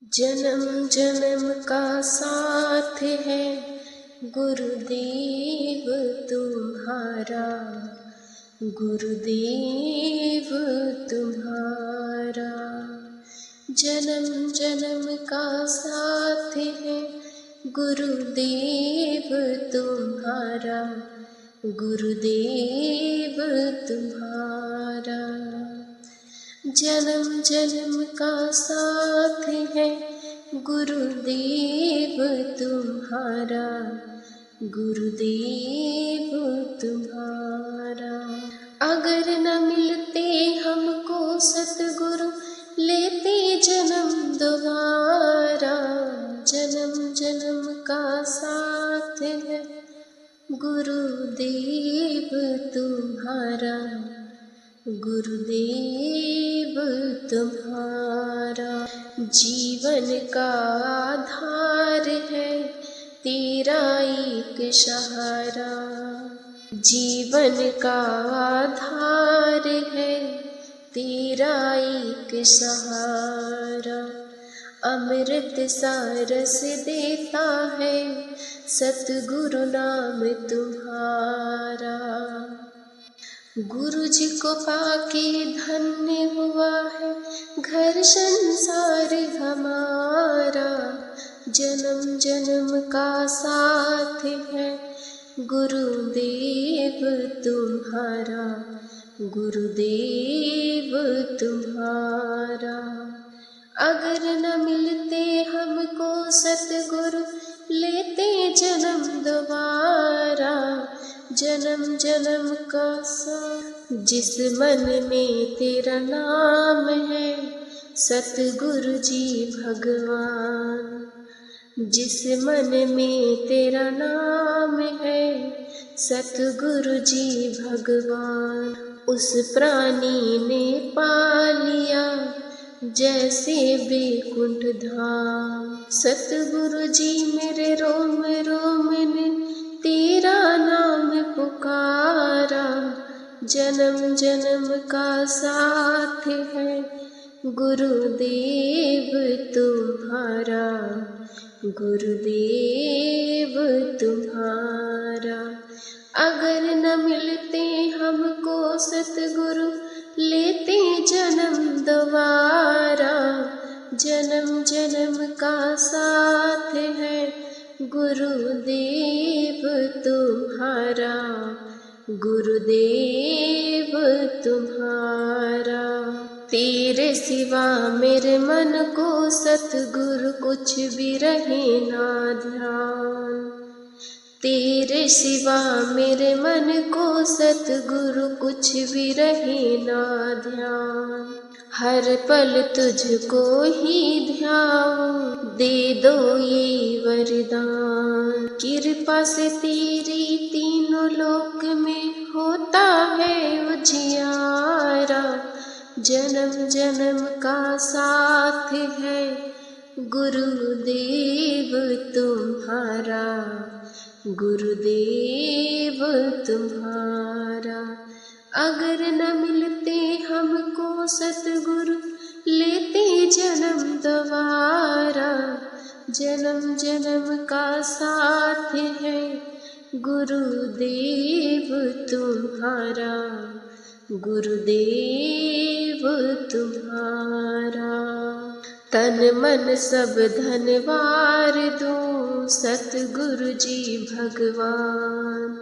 जन्म जन्म का साथ है गुरुदेव तुम्हारा, गुरुदेव तुम्हारा। जन्म जन्म का साथ है गुरुदेव तुम्हारा, गुरुदेव तुम्हारा। जन्म जन्म का साथ है गुरुदेव तुम्हारा, गुरुदेव तुम्हारा। अगर न मिलते हमको सतगुरु, लेते जन्म दोबारा। जन्म जन्म का साथ है गुरुदेव तुम्हारा, गुरुदेव तुम्हारा। जीवन का आधार है तेरा एक सहारा, जीवन का आधार है तेरा एक सहारा। अमृत सा रस देता है सतगुरु नाम तुम्हारा। गुरु जी को पाके धन्य हुआ है घर संसार हमारा। जन्म जन्म का साथ है गुरुदेव तुम्हारा, गुरुदेव तुम्हारा। अगर न मिलते हमको सतगुरु, लेते जन्म दोबारा। जन्म जन्म का साथ जिस मन में तेरा नाम है सतगुरु जी भगवान, जिस मन में तेरा नाम है सतगुरु जी भगवान। उस प्राणी ने पा लिया जैसे बैकुंठ धाम। सतगुरु जी मेरे रोम रोम ने तेरा नाम पुकारा। जन्म जन्म का साथ है गुरुदेव तुम्हारा, गुरुदेव तुम्हारा। अगर न मिलते हमको सतगुरु, लेते जन्म दोबारा। जन्म जन्म का साथ है गुरुदेव तुम्हारा, गुरुदेव तुम्हारा। तेरे सिवा मेरे मन को सतगुरु कुछ भी रहे ना ध्यान। तेरे सिवा मेरे मन को सतगुरु कुछ भी रहे ना ध्यान। हर पल तुझको ही ध्याऊं, दे दो ये वरदान। कृपा से तेरी तीनों लोक में होता है उजियारा। जन्म जन्म का साथ है गुरुदेव तुम्हारा, गुरुदेव तुम्हारा। अगर न मिलते हमको सतगुरु, लेते जन्म दोबारा। जन्म जन्म का साथ है गुरुदेव तुम्हारा, गुरुदेव तुम्हारा। तन मन सब धनवार दूं सतगुरु जी भगवान।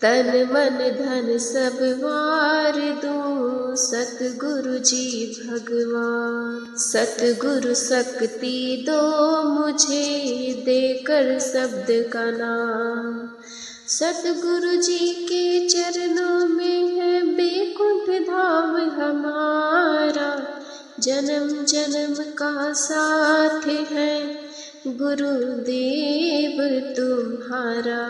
तन मन धन सब वार दूं सतगुरु जी भगवान। सतगुरु शक्ति दो मुझे, देकर शब्द का नाम। सतगुरु जी के चरणों में है बैकुंठ धाम हमारा। जन्म जन्म का साथ है गुरुदेव तुम्हारा,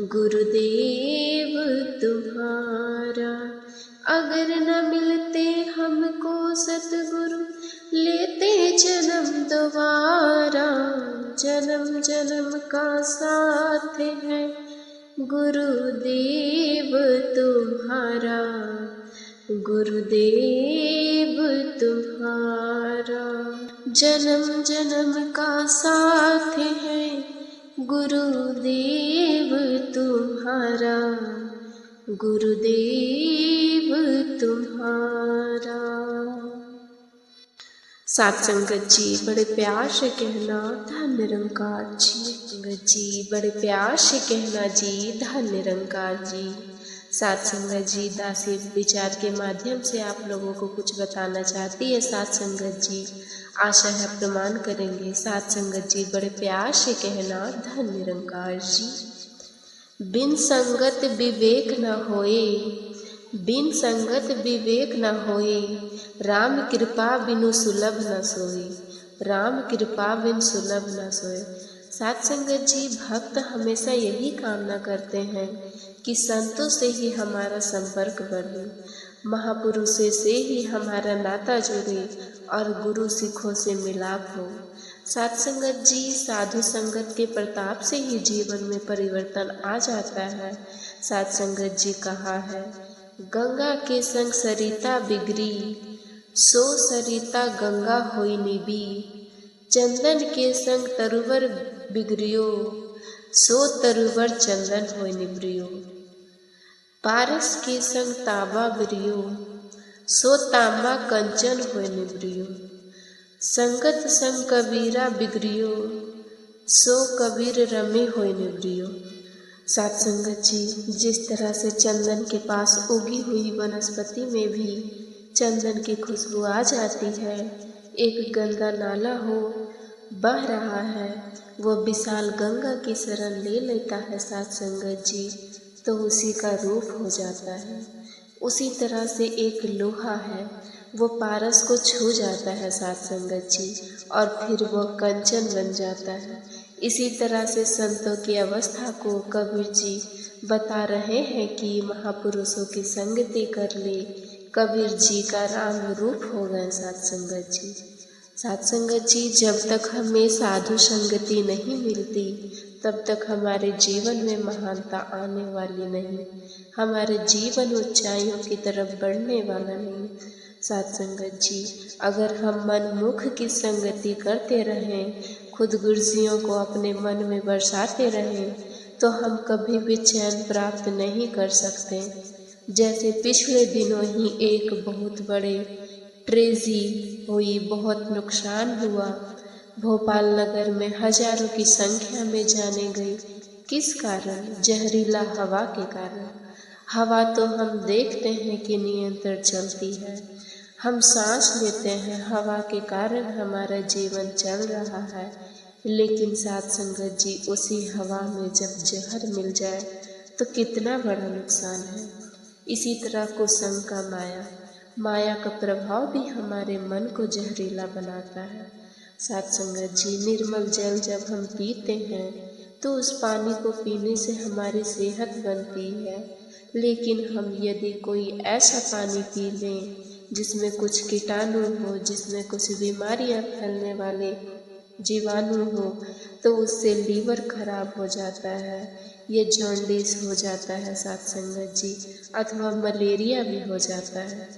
गुरुदेव तुम्हारा। अगर न मिलते हमको सतगुरु, लेते जन्म दोबारा। जन्म जन्म का साथ है गुरुदेव तुम्हारा, गुरुदेव तुम्हारा जन्म जन्म का साथ है, गुरुदेव तुम्हारा, गुरुदेव तुम्हारा। सात संगत जी बड़े प्यार से कहना धन निरंकार जी। संगत जी बड़े प्यार से कहना जी धन निरंकार जी। सात संगत जी दासी विचार के माध्यम से आप लोगों को कुछ बताना चाहती है। सात संगत जी आशा है प्रमाण करेंगे। सात संगत जी बड़े प्यार से कहना धन निरंकार जी। बिन संगत विवेक न होए, बिन संगत विवेक न होए, राम कृपा बिनु सुलभ न सोए, राम कृपा बिन सुलभ न सोए। सात संगत जी भक्त हमेशा यही कामना करते हैं कि संतों से ही हमारा संपर्क बढ़े, महापुरुषों से ही हमारा नाता जुड़े और गुरु सिखों से मिलाप हो। सात संगत जी साधु संगत के प्रताप से ही जीवन में परिवर्तन आ जाता है। सात संगत जी कहा है, गंगा के संग सरिता बिगरी, सो सरिता गंगा होई निबी, चंदन के संग तरुवर बिगड़ियो, सो तरुवर चंदन होई निबरियो, पारस के संग तांबा बिरियो, सो तांबा कंचन होई निबरियो, संगत संग कबीरा बिगड़ियो, सो कबीर रमे होई निबरियो। सात संगत जी जिस तरह से चंदन के पास उगी हुई वनस्पति में भी चंदन की खुशबू आ जाती है, एक गंदा नाला हो बह रहा है, वो विशाल गंगा की शरण ले लेता है सात संगत जी, तो उसी का रूप हो जाता है। उसी तरह से एक लोहा है, वो पारस को छू जाता है सात संगत जी, और फिर वो कंचन बन जाता है। इसी तरह से संतों की अवस्था को कबीर जी बता रहे हैं कि महापुरुषों की संगति कर ले, कबीर जी का राम रूप हो गए सात संगत जी। सात संगत जी जब तक हमें साधु संगति नहीं मिलती तब तक हमारे जीवन में महानता आने वाली नहीं, हमारे जीवन ऊंचाइयों की तरफ बढ़ने वाला नहीं। सात संगत जी अगर हम मनमुख की संगति करते रहें, खुद गुरसियों को अपने मन में बरसाते रहें, तो हम कभी भी चैन प्राप्त नहीं कर सकते। जैसे पिछले दिनों ही एक बहुत बड़े ट्रेजी हुई, बहुत नुकसान हुआ, भोपाल नगर में हजारों की संख्या में जाने गई। किस कारण? जहरीला हवा के कारण। हवा तो हम देखते हैं कि निरंतर चलती है, हम सांस लेते हैं, हवा के कारण हमारा जीवन चल रहा है। लेकिन सात संगत जी उसी हवा में जब जहर मिल जाए तो कितना बड़ा नुकसान है। इसी तरह कुसंग का माया, माया का प्रभाव भी हमारे मन को जहरीला बनाता है। सात संगत जी निर्मल जल जब हम पीते हैं तो उस पानी को पीने से हमारी सेहत बनती है, लेकिन हम यदि कोई ऐसा पानी पी लें जिसमें कुछ कीटाणु हो, जिसमें कुछ बीमारियां फैलने वाले जीवाणु हो, तो उससे लीवर खराब हो जाता है, ये जॉन्डिस हो जाता है सात संगत जी, अथवा मलेरिया भी हो जाता है।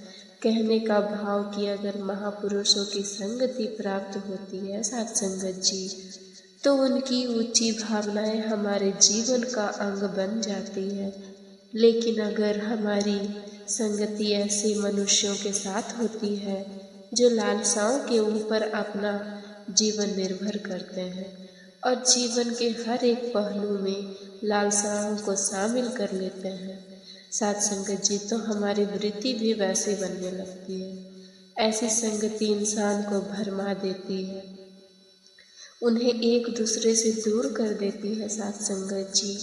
कहने का भाव कि अगर महापुरुषों की संगति प्राप्त होती है सात संगत जी, तो उनकी ऊंची भावनाएं हमारे जीवन का अंग बन जाती है। लेकिन अगर हमारी संगति ऐसे मनुष्यों के साथ होती है जो लालसाओं के ऊपर अपना जीवन निर्भर करते हैं और जीवन के हर एक पहलू में लालसाओं को शामिल कर लेते हैं सात संगत जी, तो हमारी वृत्ति भी वैसे बनने लगती है। ऐसी संगति इंसान को भरमा देती है, उन्हें एक दूसरे से दूर कर देती है सात संगत जी।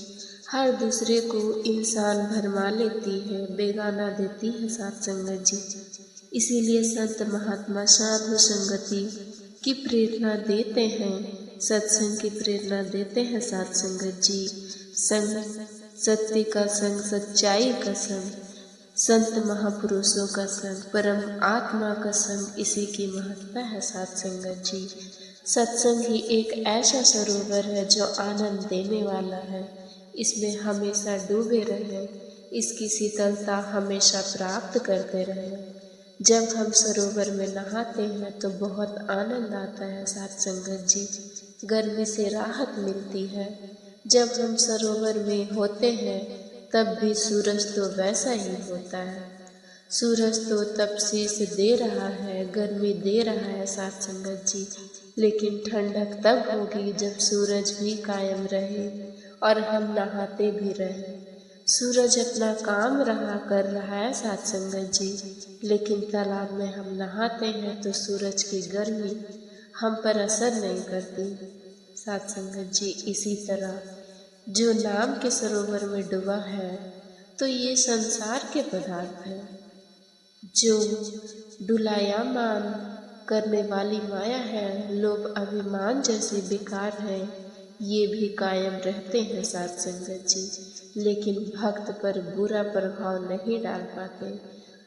हर दूसरे को इंसान भरमा लेती है, बेगाना देती है सात संगत जी। इसीलिए संत महात्मा साधु संगति की प्रेरणा देते हैं, सत्संग की प्रेरणा देते हैं सात संगत जी। संग सत्य का संग, सच्चाई का संग, संत महापुरुषों का संग, परम आत्मा का संग, इसी की महत्ता है सात संगत जी। सत्संग ही एक ऐसा सरोवर है जो आनंद देने वाला है, इसमें हमेशा डूबे रहें, इसकी शीतलता हमेशा प्राप्त करते रहें। जब हम सरोवर में नहाते हैं तो बहुत आनंद आता है साथ संगत जी, गर्मी से राहत मिलती है। जब हम सरोवर में होते हैं तब भी सूरज तो वैसा ही होता है। सूरज तो तपशीस दे रहा है, गर्मी दे रहा है साथ संगत जी, लेकिन ठंडक तब होगी जब सूरज भी कायम रहे और हम नहाते भी रहें। सूरज अपना काम कर रहा है साथ संगत जी, लेकिन तालाब में हम नहाते हैं तो सूरज की गर्मी हम पर असर नहीं करती साथ संगत जी। इसी तरह जो नाम के सरोवर में डूबा है तो ये संसार के पदार्थ है। जो डुलायमान करने वाली माया है, लोभ अभिमान जैसे विकार हैं, ये भी कायम रहते हैं साथ संगत जी, लेकिन भक्त पर बुरा प्रभाव नहीं डाल पाते।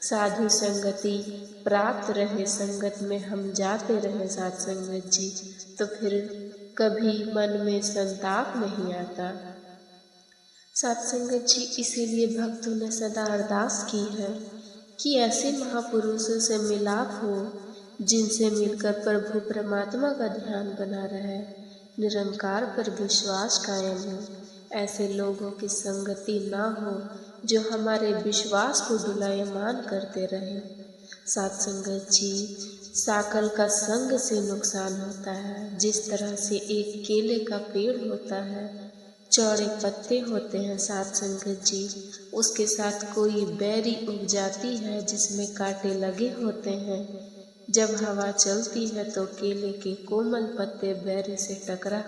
साधु संगति प्राप्त रहे, संगत में हम जाते रहे साथ संगत जी, तो फिर कभी मन में संताप नहीं आता साथ संगत जी। इसीलिए भक्तों ने सदा अरदास की है कि ऐसे महापुरुषों से मिलाप हो जिनसे मिलकर प्रभु परमात्मा का ध्यान बना रहे, निरंकार पर विश्वास कायम हो। ऐसे लोगों की संगति ना हो जो हमारे विश्वास को डुलायमान करते रहे साथ संगत जी। साकल का संग से नुकसान होता है। जिस तरह से एक केले का पेड़ होता है, चौड़े पत्ते होते हैं साथ संगत जी, उसके साथ कोई बेरी उग जाती है जिसमें कांटे लगे होते हैं। जब हवा चलती है तो केले के कोमल पत्ते बेरी से टकरा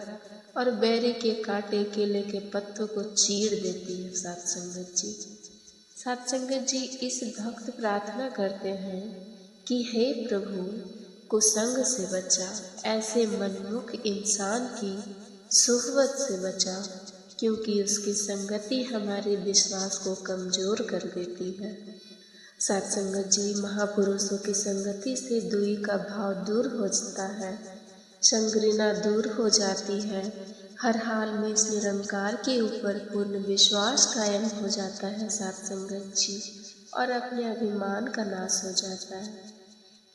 और बेरी के कांटे केले के पत्तों को चीर देती है साथ संगत जी। साथ संगत जी, इस भक्त प्रार्थना करते हैं कि हे प्रभु, कुसंग से बचा, ऐसे मनमुख इंसान की सुहबत से बचा, क्योंकि उसकी संगति हमारे विश्वास को कमजोर कर देती है साथ संगत जी। महापुरुषों की संगति से दूरी का भाव दूर हो जाता है, संगीना दूर हो जाती है। हर हाल में इस निरंकार के ऊपर पूर्ण विश्वास कायम हो जाता है साथ संगत जी, और अपने अभिमान का नाश हो जाता है।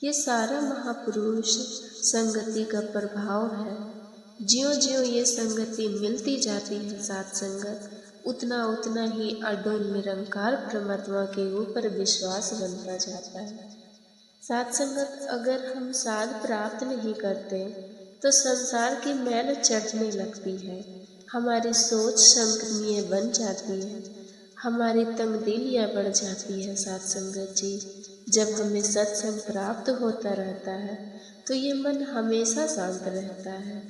ये सारा महापुरुष संगति का प्रभाव है। ज्यों ज्यों ये संगति मिलती जाती है साथ संगत, उतना उतना ही अडोल निरंकार परमात्मा के ऊपर विश्वास बनता जाता है साथ संगत। अगर हम साध प्राप्त नहीं करते तो संसार की मैल चढ़ने लगती है, हमारी सोच संकीर्ण बन जाती है, हमारी तंगदिलियाँ बढ़ जाती है साथ संगत जी। जब हमें सत्संग प्राप्त होता रहता है तो ये मन हमेशा शांत रहता है,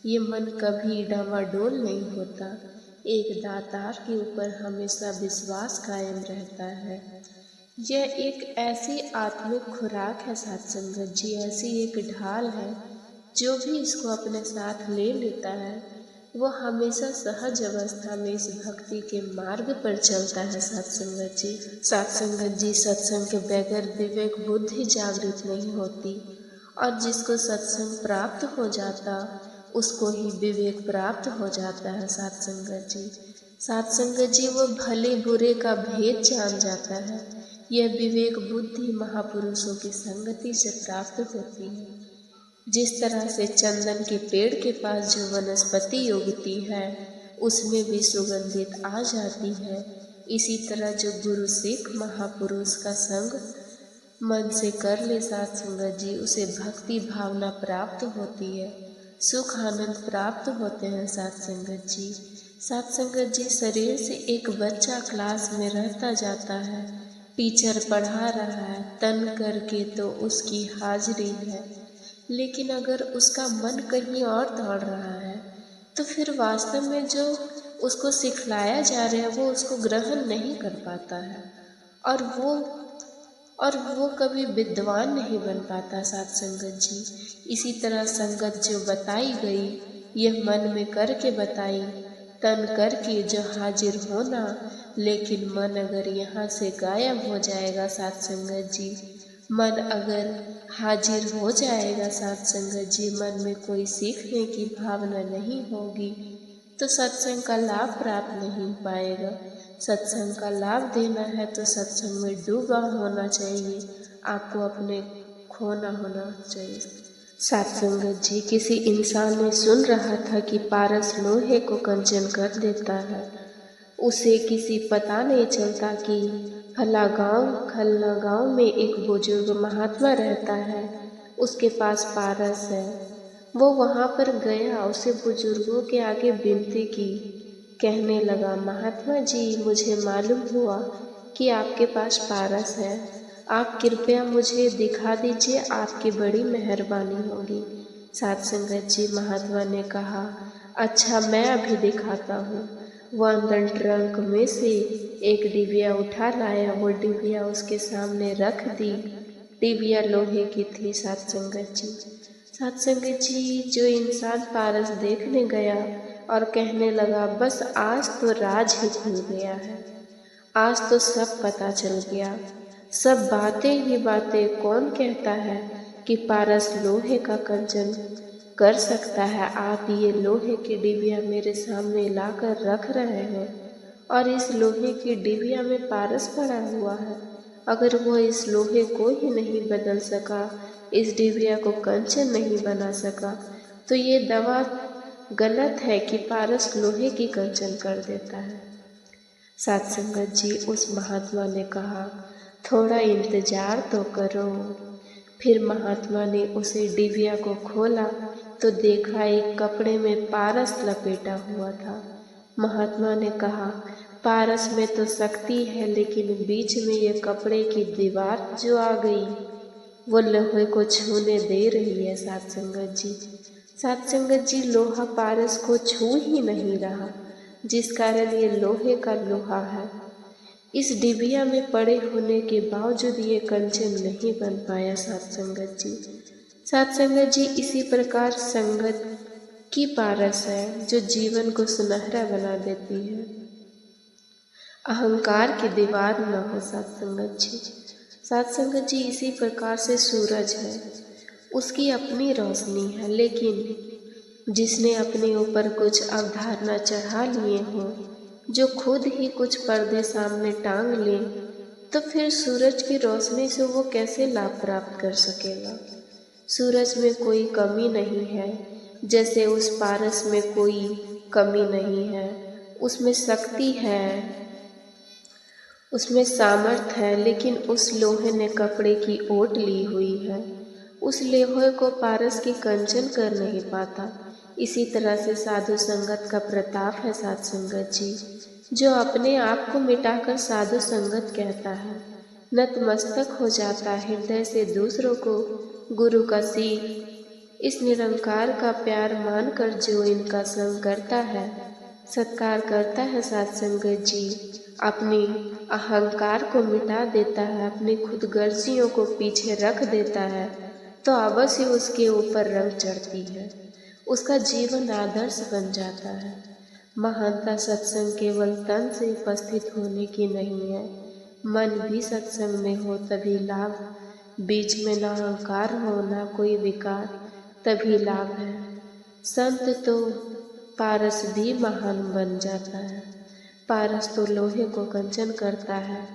ये मन कभी डावाडोल नहीं होता। एक दातार के ऊपर हमेशा विश्वास कायम रहता है। यह एक ऐसी आत्मिक खुराक है साथ संगत जी, ऐसी एक ढाल है, जो भी इसको अपने साथ ले लेता है वो हमेशा सहज अवस्था में इस भक्ति के मार्ग पर चलता है साथ संगत जी। साथ संगत जी, सत्संग के बगैर विवेक बुद्धि जागृत नहीं होती, और जिसको सत्संग प्राप्त हो जाता उसको ही विवेक प्राप्त हो जाता है साथ संगत जी। साथ संगत जी, वो भले बुरे का भेद जान जाता है। यह विवेक बुद्धि महापुरुषों की संगति से प्राप्त होती है। जिस तरह से चंदन के पेड़ के पास जो वनस्पति उगती है उसमें भी सुगंधित आ जाती है, इसी तरह जो गुरु सिख महापुरुष का संग मन से कर ले साथ संगत जी, उसे भक्ति भावना प्राप्त होती है, सुख आनंद प्राप्त होते हैं साथ संगत जी। साथ संगत जी, शरीर से एक बच्चा क्लास में रहता जाता है, टीचर पढ़ा रहा है, तन करके तो उसकी हाजिरी है, लेकिन अगर उसका मन कहीं और दौड़ रहा है तो फिर वास्तव में जो उसको सिखलाया जा रहा है वो उसको ग्रहण नहीं कर पाता है, और वो कभी विद्वान नहीं बन पाता साथ संगत जी। इसी तरह संगत जो बताई गई, यह मन में करके बताई, तन करके जो हाजिर होना, लेकिन मन अगर यहाँ से गायब हो जाएगा साथ संगत जी, मन अगर हाजिर हो जाएगा साथ संगत जी, मन में कोई सीखने की भावना नहीं होगी तो सत्संग का लाभ प्राप्त नहीं पाएगा। सत्संग का लाभ देना है तो सत्संग में डूबा होना चाहिए, आपको अपने खोना होना चाहिए। सत्संगत जी, किसी इंसान ने सुन रहा था कि पारस लोहे को कंचन कर देता है। उसे किसी पता नहीं चलता कि खला गांव में एक बुजुर्ग महात्मा रहता है, उसके पास पारस है। वो वहां पर गया, उसे बुजुर्गों के आगे विनती की, कहने लगा, महात्मा जी, मुझे मालूम हुआ कि आपके पास पारस है, आप कृपया मुझे दिखा दीजिए, आपकी बड़ी मेहरबानी होगी। सत्संगत जी, महात्मा ने कहा, अच्छा मैं अभी दिखाता हूँ। वह अंदर ट्रंक में से एक डिबिया उठा लाया, वो डिबिया उसके सामने रख दी। डिबिया लोहे की थी। सत्संगत जी, जो इंसान पारस देखने गया और कहने लगा, बस आज तो राज ही खुल गया है, आज तो सब पता चल गया, सब बातें ही बातें, कौन कहता है कि पारस लोहे का कंचन कर सकता है। आप ये लोहे की डिबिया मेरे सामने लाकर रख रहे हैं और इस लोहे की डिबिया में पारस पड़ा हुआ है। अगर वो इस लोहे को ही नहीं बदल सका, इस डिबिया को कंचन नहीं बना सका, तो ये दवा गलत है कि पारस लोहे की कंचन कर देता है। सत्संगत जी, उस महात्मा ने कहा, थोड़ा इंतजार तो करो। फिर महात्मा ने उसे डिबिया को खोला तो देखा एक कपड़े में पारस लपेटा हुआ था। महात्मा ने कहा, पारस में तो शक्ति है, लेकिन बीच में ये कपड़े की दीवार जो आ गई, वो लोहे को छूने दे रही है। सत्संगत जी, लोहा पारस को छू ही नहीं रहा, जिस कारण ये लोहे का लोहा है। इस डिबिया में पड़े होने के बावजूद ये कंचन नहीं बन पाया। सत्संगत जी, इसी प्रकार संगत की पारस है जो जीवन को सुनहरा बना देती है, अहंकार की दीवार न हो। सत्संगत जी, इसी प्रकार से सूरज है, उसकी अपनी रोशनी है, लेकिन जिसने अपने ऊपर कुछ अवधारणा चढ़ा लिए हों, जो खुद ही कुछ पर्दे सामने टांग ले, तो फिर सूरज की रोशनी से वो कैसे लाभ प्राप्त कर सकेगा। सूरज में कोई कमी नहीं है, जैसे उस पारस में कोई कमी नहीं है। उसमें शक्ति है, उसमें सामर्थ है, लेकिन उस लोहे ने कपड़े की ओट ली हुई है। उस लोहे को पारस की कंचन कर नहीं पाता। इसी तरह से साधु संगत का प्रताप है। सत्संगत जी, जो अपने आप को मिटाकर साधु संगत कहता है, नतमस्तक हो जाता है हृदय से दूसरों को गुरु का सीख, इस निरंकार का प्यार मानकर जो इनका संग करता है, सत्कार करता है। सत्संगत जी, अपनी अहंकार को मिटा देता है, अपनी खुदगर्जियों को पीछे रख देता है, तो अवश्य उसके ऊपर रंग चढ़ती है, उसका जीवन आदर्श बन जाता है। महानता सत्संग केवल तन से उपस्थित होने की नहीं है, मन भी सत्संग में हो तभी लाभ, बीच में ना अहंकार हो ना कोई विकार, तभी लाभ है। संत तो पारस भी महान बन जाता है, पारस तो लोहे को कंचन करता है।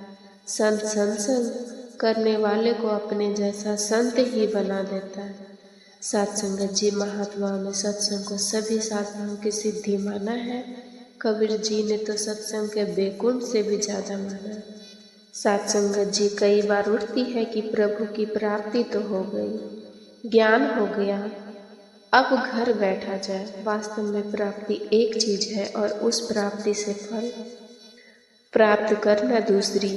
संत सत्संग करने वाले को अपने जैसा संत ही बना देता है। सत्संगत जी, महात्माओं ने सत्संग को सभी साधनाओं की सिद्धि माना है। कबीर जी ने तो सत्संग के बैकुंठ से भी ज़्यादा माना। सत्संगत जी, कई बार उठती है कि प्रभु की प्राप्ति तो हो गई, ज्ञान हो गया, अब घर बैठा जाए। वास्तव में प्राप्ति एक चीज है और उस प्राप्ति से फल प्राप्त करना दूसरी।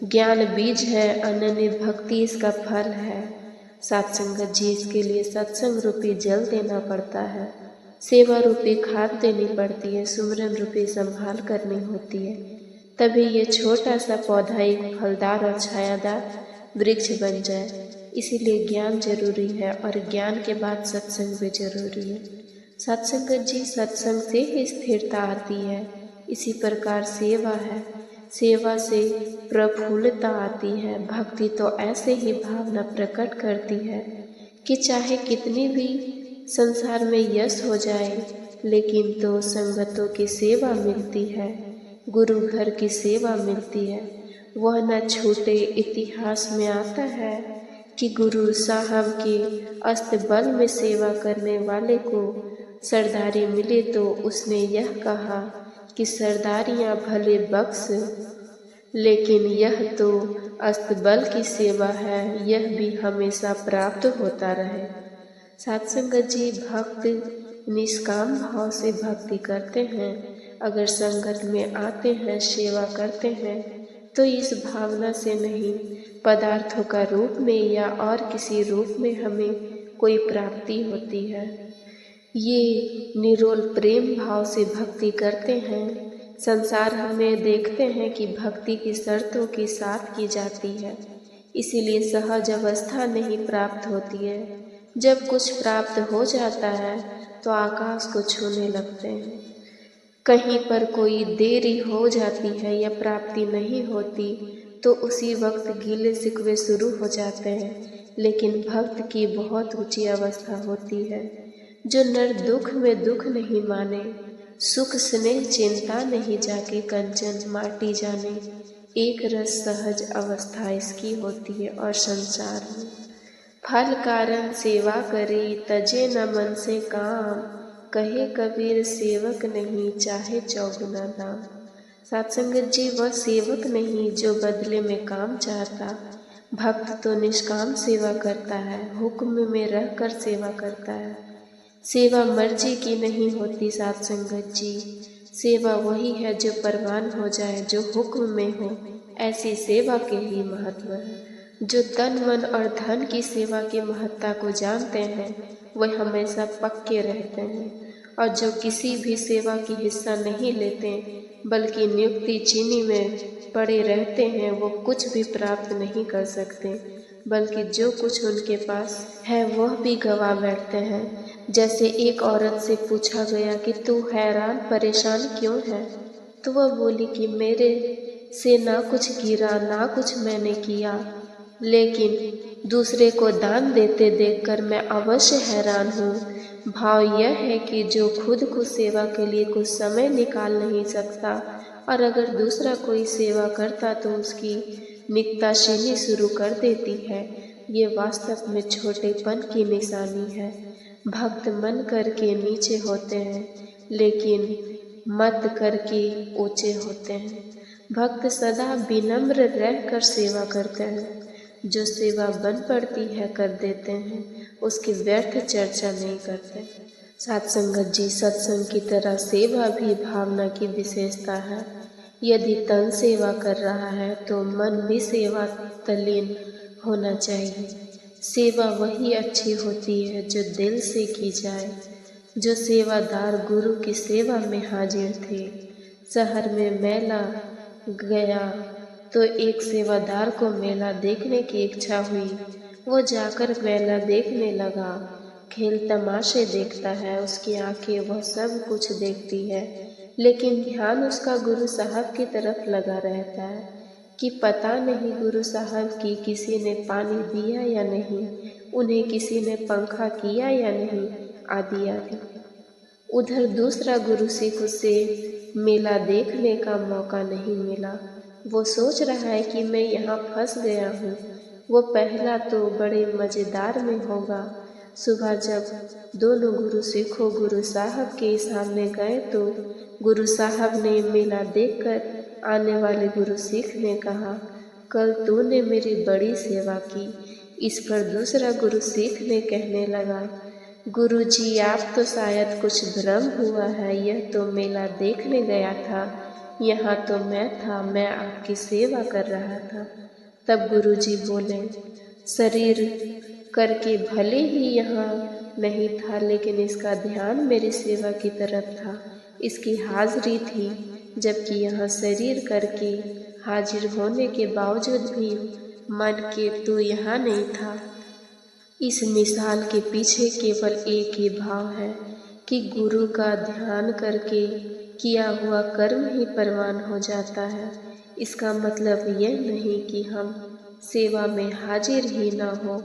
ज्ञान बीज है, अनन्य भक्ति इसका फल है। सत्संगत जी, इसके लिए सत्संग रूपी जल देना पड़ता है, सेवा रूपी खाद देनी पड़ती है, सुमरन रूपी संभाल करनी होती है, तभी ये छोटा सा पौधा एक फलदार और छायादार वृक्ष बन जाए। इसीलिए ज्ञान जरूरी है और ज्ञान के बाद सत्संग भी जरूरी है। सत्संगत जी, सत्संग से ही स्थिरता आती है। इसी प्रकार सेवा है, सेवा से प्रफुल्लता आती है। भक्ति तो ऐसे ही भावना प्रकट करती है कि चाहे कितनी भी संसार में यश हो जाए, लेकिन तो संगतों की सेवा मिलती है, गुरु घर की सेवा मिलती है। वह न छूटे। इतिहास में आता है कि गुरु साहब के अस्तबल में सेवा करने वाले को सरदारी मिली तो उसने यह कहा कि सरदारियां भले बख्श, लेकिन यह तो अस्तबल की सेवा है, यह भी हमेशा प्राप्त होता रहे। साथ संगत जी, भक्त निष्काम भाव से भक्ति करते हैं। अगर संगत में आते हैं, सेवा करते हैं, तो इस भावना से नहीं, पदार्थों का रूप में या और किसी रूप में हमें कोई प्राप्ति होती है। ये निरोल प्रेम भाव से भक्ति करते हैं। संसार हमें देखते हैं कि भक्ति की शर्तों के साथ की जाती है, इसीलिए सहज अवस्था नहीं प्राप्त होती है। जब कुछ प्राप्त हो जाता है तो आकाश को छूने लगते हैं। कहीं पर कोई देरी हो जाती है या प्राप्ति नहीं होती तो उसी वक्त गीले शिकवे शुरू हो जाते हैं। लेकिन भक्त की बहुत ऊंची अवस्था होती है, जो नर दुख में दुख नहीं माने, सुख स्नेह चिंता नहीं जाके कंचन माटी जाने। एक रस सहज अवस्था इसकी होती है। और संसार में फल कारण सेवा करे, तजे न मन से काम, कहे कबीर सेवक नहीं चाहे चौगुना दाम। सत्संगत जी, वह सेवक नहीं जो बदले में काम चाहता। भक्त तो निष्काम सेवा करता है, हुक्म में रहकर सेवा करता है। सेवा मर्जी की नहीं होती साथ संगत जी। सेवा वही है जो परवान हो जाए, जो हुक्म में हो। ऐसी सेवा के ही महत्व है। जो तन मन और धन की सेवा की महत्ता को जानते हैं, वह हमेशा पक्के रहते हैं। और जो किसी भी सेवा की हिस्सा नहीं लेते बल्कि नियुक्ति चीनी में पड़े रहते हैं, वो कुछ भी प्राप्त नहीं कर सकते, बल्कि जो कुछ उनके पास है वह भी गवा बैठते हैं। जैसे एक औरत से पूछा गया कि तू हैरान परेशान क्यों है, तो वह बोली कि मेरे से ना कुछ गिरा ना कुछ मैंने किया, लेकिन दूसरे को दान देते देखकर मैं अवश्य हैरान हूँ। भाव यह है कि जो खुद को सेवा के लिए कुछ समय निकाल नहीं सकता, और अगर दूसरा कोई सेवा करता तो उसकी निक्ताशीनी शुरू कर देती है, ये वास्तव में छोटेपन की निशानी है। भक्त मन करके नीचे होते हैं, लेकिन मत करके ऊंचे होते हैं। भक्त सदा विनम्र रहकर सेवा करते हैं। जो सेवा बन पड़ती है कर देते हैं, उसकी व्यर्थ चर्चा नहीं करते। सत्संगत जी, सत्संग की तरह सेवा भी भावना की विशेषता है। यदि तन सेवा कर रहा है तो मन भी सेवा तल्लीन होना चाहिए। सेवा वही अच्छी होती है जो दिल से की जाए। जो सेवादार गुरु की सेवा में हाजिर थे, शहर में मेला गया तो एक सेवादार को मेला देखने की इच्छा हुई। वो जाकर मेला देखने लगा। खेल तमाशे देखता है, उसकी आंखें वह सब कुछ देखती है, लेकिन ध्यान उसका गुरु साहब की तरफ लगा रहता है कि पता नहीं गुरु साहब की किसी ने पानी दिया या नहीं, उन्हें किसी ने पंखा किया या नहीं, आदि आदि। उधर दूसरा गुरु सिख उसे मेला देखने का मौका नहीं मिला। वो सोच रहा है कि मैं यहाँ फंस गया हूँ। वो पहला तो बड़े मज़ेदार में होगा। सुबह जब दोनों गुरु सिखों गुरु साहब के सामने गए तो गुरु साहब ने मेला देखकर आने वाले गुरु सिख ने कहा, कल तूने मेरी बड़ी सेवा की। इस पर दूसरा गुरु सिख ने कहने लगा, गुरुजी, आप तो शायद कुछ भ्रम हुआ है, यह तो मेला देखने गया था, यहाँ तो मैं था, मैं आपकी सेवा कर रहा था। तब गुरुजी बोले, शरीर करके भले ही यहाँ नहीं था, लेकिन इसका ध्यान मेरी सेवा की तरफ था, इसकी हाजिरी थी, जबकि यहाँ शरीर करके हाजिर होने के बावजूद भी मन के तू यहाँ नहीं था। इस मिसाल के पीछे केवल एक ही भाव है कि गुरु का ध्यान करके किया हुआ कर्म ही परवान हो जाता है। इसका मतलब यह नहीं कि हम सेवा में हाजिर ही ना हो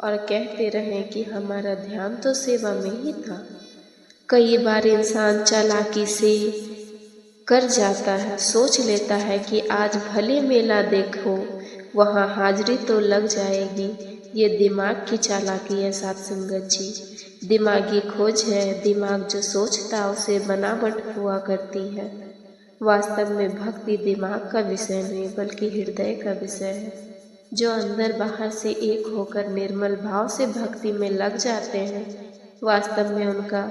और कहते रहें कि हमारा ध्यान तो सेवा में ही था। कई बार इंसान चालाकी से कर जाता है, सोच लेता है कि आज भले मेला देखो, वहाँ हाजिरी तो लग जाएगी। ये दिमाग की चालाकी है साथ संगत जी, दिमागी खोज है। दिमाग जो सोचता उसे बनावट हुआ करती है। वास्तव में भक्ति दिमाग का विषय नहीं बल्कि हृदय का विषय है। जो अंदर बाहर से एक होकर निर्मल भाव से भक्ति में लग जाते हैं, वास्तव में उनका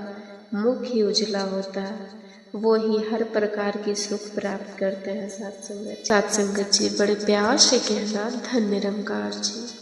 मुख ही उजला होता है। वो ही हर प्रकार की सुख प्राप्त करते हैं। साथ संगत जी बड़े प्यार से कहना, धन्य निरंकार जी।